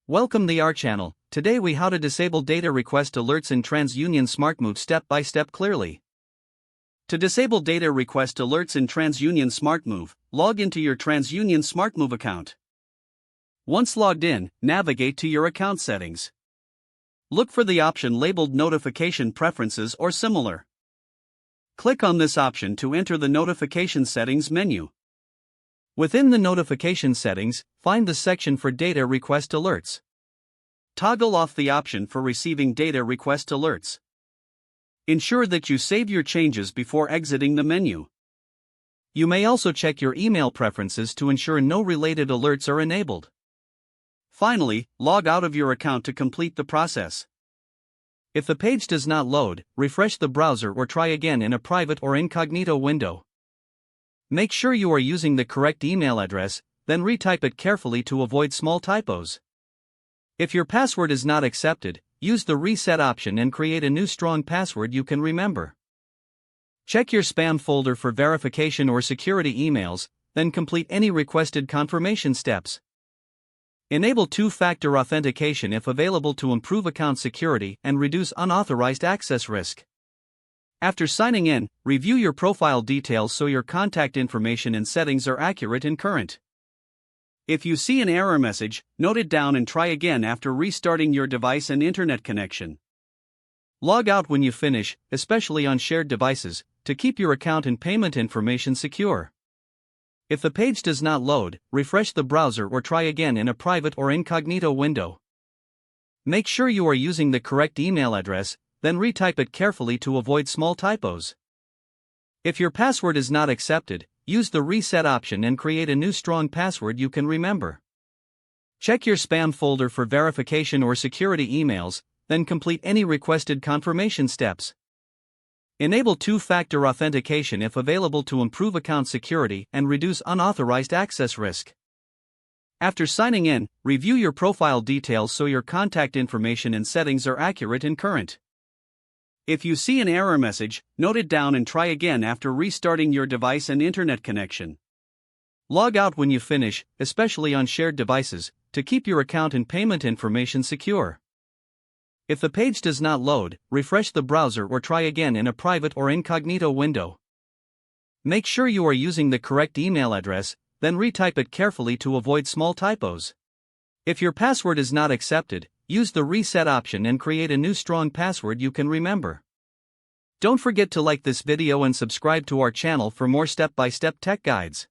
Welcome to our channel. Today we how to disable data request alerts in TransUnion SmartMove step by step clearly. To disable data request alerts in TransUnion SmartMove, log into your TransUnion SmartMove account. Once logged in, navigate to your account settings. Look for the option labeled Notification Preferences or similar. Click on this option to enter the Notification Settings menu. Within the notification settings, find the section for data request alerts. Toggle off the option for receiving data request alerts. Ensure that you save your changes before exiting the menu. You may also check your email preferences to ensure no related alerts are enabled. Finally, log out of your account to complete the process. If the page does not load, refresh the browser or try again in a private or incognito window. Make sure you are using the correct email address, then retype it carefully to avoid small typos. If your password is not accepted, use the reset option and create a new strong password you can remember. Check your spam folder for verification or security emails, then complete any requested confirmation steps. Enable two-factor authentication if available to improve account security and reduce unauthorized access risk. After signing in, review your profile details so your contact information and settings are accurate and current. If you see an error message, note it down and try again after restarting your device and internet connection. Log out when you finish, especially on shared devices, to keep your account and payment information secure. If the page does not load, refresh the browser or try again in a private or incognito window. Make sure you are using the correct email address, then retype it carefully to avoid small typos. If your password is not accepted, use the reset option and create a new strong password you can remember. Check your spam folder for verification or security emails, then complete any requested confirmation steps. Enable two-factor authentication if available to improve account security and reduce unauthorized access risk. After signing in, review your profile details so your contact information and settings are accurate and current. If you see an error message, note it down and try again after restarting your device and internet connection. Log out when you finish, especially on shared devices, to keep your account and payment information secure. If the page does not load, refresh the browser or try again in a private or incognito window. Make sure you are using the correct email address, then retype it carefully to avoid small typos. If your password is not accepted, use the reset option and create a new strong password you can remember. Don't forget to like this video and subscribe to our channel for more step-by-step tech guides.